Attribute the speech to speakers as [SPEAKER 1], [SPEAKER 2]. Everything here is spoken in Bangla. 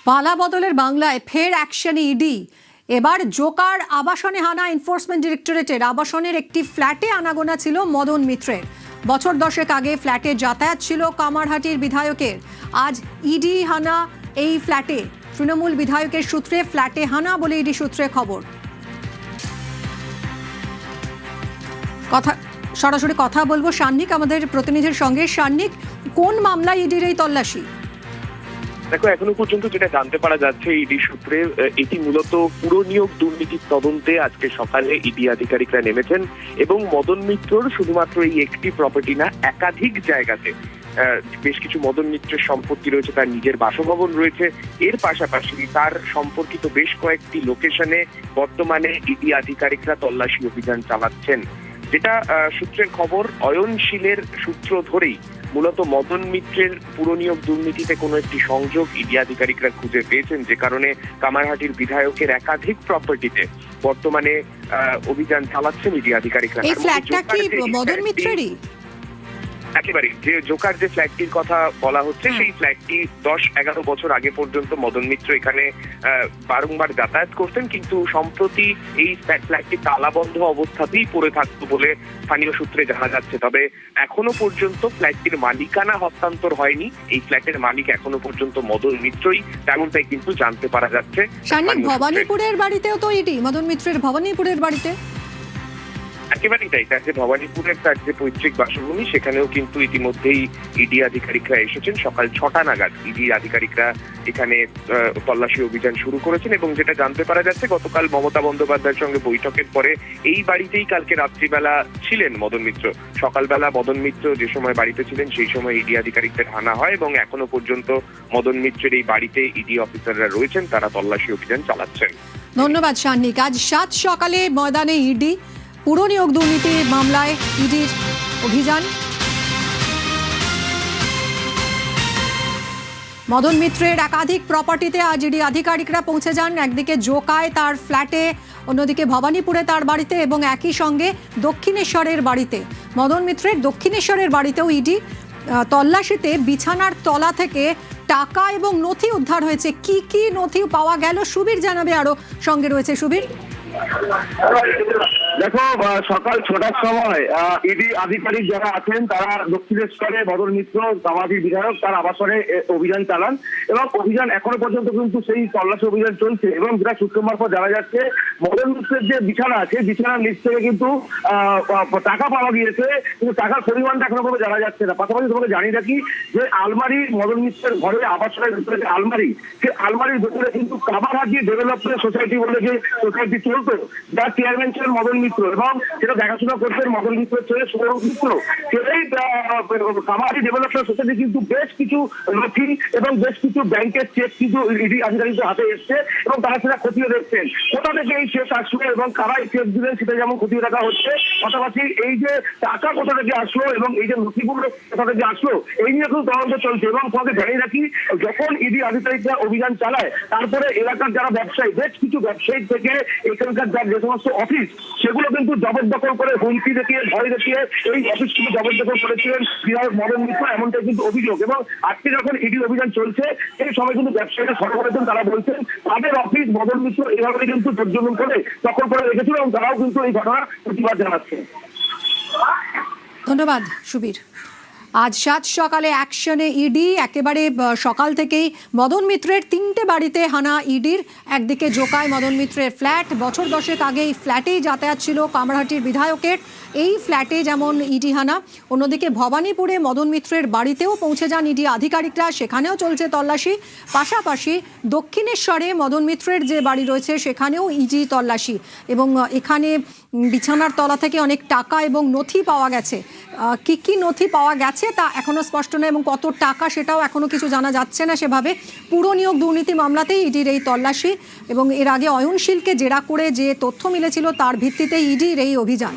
[SPEAKER 1] পালা বদলের বাংলায় ফের অ্যাকশন ইডি। এবার জোকার আবাসনে হানা। এনফোর্সমেন্ট ডিরেক্টরেটের আবাসনের একটি ফ্ল্যাটে আনাগোনা ছিল মদন মিত্রের। বছর দশেক আগে ফ্ল্যাটে যাতায়াত ছিল কামারহাটির বিধায়কের। আজ ইডি হানা এই ফ্ল্যাটে। তৃণমূল বিধায়কের সূত্রে ফ্ল্যাটে হানা বলে ইডি সূত্রে খবর। সরাসরি কথা বলবো সান্নিক আমাদের প্রতিনিধির সঙ্গে। সান্নিক, কোন মামলায় ইডির এই তল্লাশি?
[SPEAKER 2] দেখো, এখনো পর্যন্ত যেটা জানতে পারা যাচ্ছে ইডি সূত্রে, এটি মূলত পুরনিয়োগ দুর্নীতির তদন্তে আজকে সকালে ইডি আধিকারিকরা নেমেছেন এবং মদন মিত্রর শুধুমাত্র এই একটি প্রপার্টি না, একাধিক জায়গাতে বেশ কিছু মদন মিত্রের সম্পত্তি রয়েছে। তার নিজের বাসভবন রয়েছে, এর পাশাপাশি তার সম্পর্কিত বেশ কয়েকটি লোকেশনে বর্তমানে ইডি আধিকারিকরা তল্লাশি অভিযান চালাচ্ছেন। যেটা সূত্রের খবর, অয়নশীলের সূত্র ধরেই মূলত মদন মিত্রের পুরনিয়োগ দুর্নীতিতে কোনো একটি সংযোগ ইডি আধিকারিকরা খুঁজে পেয়েছেন, যে কারণে কামারহাটির বিধায়কের একাধিক প্রপার্টিতে বর্তমানে অভিযান চালাচ্ছেন ইডি আধিকারিকরা।
[SPEAKER 1] এই ফ্ল্যাটটা কি মদন মিত্রেরই?
[SPEAKER 2] একেবারে যে জোকার যে ফ্ল্যাটটির কথা বলা হচ্ছে, সেই ফ্ল্যাটটি 10-11 বছর আগে পর্যন্ত মদন মিত্র এখানে বারংবার যাতায়াত করতেন, কিন্তু সম্প্রতি এই ফ্ল্যাটটি তালাবন্ধ অবস্থাতেই পড়ে থাকতো বলে স্থানীয় সূত্রে জানা যাচ্ছে। তবে এখনো পর্যন্ত ফ্ল্যাটটির মালিকানা হস্তান্তর হয়নি। এই ফ্ল্যাটের মালিক এখনো পর্যন্ত মদন মিত্রই, তেমনটাই কিন্তু জানতে পারা যাচ্ছে।
[SPEAKER 1] ভবানীপুরের বাড়িতেও তো ইডি, মদন মিত্রের ভবানীপুরের বাড়িতে
[SPEAKER 2] একেবারেই তাই। তার যে ভবানীপুরের তার যে পৈতৃক বাসভূমি, সেখানেও কিন্তু ইতিমধ্যেই ইডি আধিকারিকরা এসেছেন। সকাল 6টা নাগাদ ইডি আধিকারিকরা এখানে তল্লাশি অভিযান শুরু করেছেন এবং যেটা জানতে পারা যাচ্ছে, গতকাল মমতা বন্দ্যোপাধ্যায়ের সঙ্গে বৈঠকের পরে এই বাড়িতেই কালকে রাত্রিবেলা ছিলেন মদন মিত্র। সকালবেলা মদন মিত্র যে সময় বাড়িতে ছিলেন সেই সময় ইডি আধিকারিকদের হানা হয় এবং এখনো পর্যন্ত মদন মিত্রের এই বাড়িতে ইডি অফিসাররা রয়েছেন, তারা তল্লাশি অভিযান চালাচ্ছেন।
[SPEAKER 1] ধন্যবাদ সান্নিক। আজ 7 সকালে ময়দানে ইডি। পুরনিয়োগ দুর্নীতি মামলায় ইডির অভিযান। মদন মিত্রের একাধিক প্রপার্টিতে আজ ইডি আধিকারিকরা পৌঁছে যান। একদিকে জোকায় তার ফ্ল্যাটে, অন্যদিকে ভবানীপুরে তার বাড়িতে এবং একই সঙ্গে দক্ষিণেশ্বরের বাড়িতে। মদন মিত্রের দক্ষিণেশ্বরের বাড়িতেও ইডি তল্লাশিতে বিছানার তলা থেকে টাকা এবং নথি উদ্ধার হয়েছে। কি কি নথি পাওয়া গেল সুবীর জানাবে, আরো সঙ্গে রয়েছে সুবীর।
[SPEAKER 3] দেখো, সকাল 6টার সময় ইডি আধিকারিক যারা আছেন তারা দক্ষিণেশ্বরে মদন মিত্র কামারহাটির বিধায়ক তার আবাসনে অভিযান চালান এবং অভিযান এখনো পর্যন্ত কিন্তু সেই তল্লাশি অভিযান চলছে। এবং যেটা সূত্র মারফত জানা যাচ্ছে, মদন মিত্রের যে বিছানা আছে, বিছানার নিচ থেকে কিন্তু টাকা পাওয়া গিয়েছে, কিন্তু টাকার পরিমাণটা এখনো পর্যন্ত জানা যাচ্ছে না। পাশাপাশি তোমাকে জানিয়ে রাখি যে আলমারি, মদন মিত্রের ঘরে আবাসনের ভিতরে যে আলমারি, সেই আলমারির ভিতরে কিন্তু কামারহাটি ডেভেলপমেন্ট সোসাইটি বলে যে সোসাইটি চলতো, যার চেয়ারম্যান ছিলেন মদন মিত্র এবং সেটা দেখাশোনা করতেন মদন মিত্রের ছেলে সুব্রত মিত্র। সেই কামারহাটি ডেভেলপমেন্ট সোসাইটি কিন্তু বেশ কিছু নথি এবং বেশ কিছু ব্যাংকের চেক কিন্তু ইডি আধিকারিকদের হাতে এসছে এবং তারা সেটা খতিয়ে দেখছেন কোথা থেকে এই চেক আসলো এবং কারা এই চেক দিলেন সেটা যেমন খতিয়ে দেখা হচ্ছে। পাশাপাশি এই যে টাকা কোথা থেকে আসলো এবং এই যে নথিগুলো কোথা থেকে আসলো, এই নিয়ে কিন্তু তদন্ত চলছে। এবং তোমাকে জানিয়ে রাখি, যখন ইডি আধিকারিকরা অভিযান চালায়, তারপরে এলাকার যারা ব্যবসায়ী, বেশ কিছু ব্যবসায়ী থেকে এখানকার যার যে সমস্ত অফিস, সেগুলো কিন্তু জবরদখল করে, হুমকি দেখিয়ে, ভয় দেখিয়ে এই অফিসগুলো জবরদখল করেছিলেন বিধায়ক মদন মিত্র, এমনটাই কিন্তু অভিযোগ। এবং আজকে যখন ইডি অভিযান চলছে, এই সময় কিন্তু ব্যবসায়ীরা সরব করেছেন, তারা বলছেন তাদের অফিস মদন মিত্র এইভাবে কিন্তু জোরজুলুম করে দখল করে রেখেছিল এবং তারাও কিন্তু এই ঘটনার প্রতিবাদ জানাচ্ছে।
[SPEAKER 1] ধন্যবাদ সুবীর। আজ 7 সকালে অ্যাকশনে ইডি। একেবারে সকাল থেকেই মদন মিত্রের 3টে বাড়িতে হানা ইডির। একদিকে জোকায় মদন মিত্রের ফ্ল্যাট, বছর দশেক আগে এই ফ্ল্যাটেই যাতায়াত ছিল কামারহাটির বিধায়কের। এই ফ্ল্যাটে যেমন ইডি হানা, অন্যদিকে ভবানীপুরে মদন মিত্রের বাড়িতেও পৌঁছে যান ইডি আধিকারিকরা, সেখানেও চলছে তল্লাশি। পাশাপাশি দক্ষিণেশ্বরে মদন মিত্রের যে বাড়ি রয়েছে সেখানেও ইডি তল্লাশি এবং এখানে বিছানার তলা থেকে অনেক টাকা এবং নথি পাওয়া গেছে। কি কি নথি পাওয়া গেছে তা এখনো স্পষ্ট নয় এবং কত টাকা সেটাও এখনো কিছু জানা যাচ্ছে না সেভাবে। পুরনিয়োগ দুর্নীতি মামলাতেই ইডির এই তল্লাশি এবং এর আগে অয়নশীলকে জেরা করে যে তথ্য মিলেছিল তার ভিত্তিতেই ইডির এই অভিযান।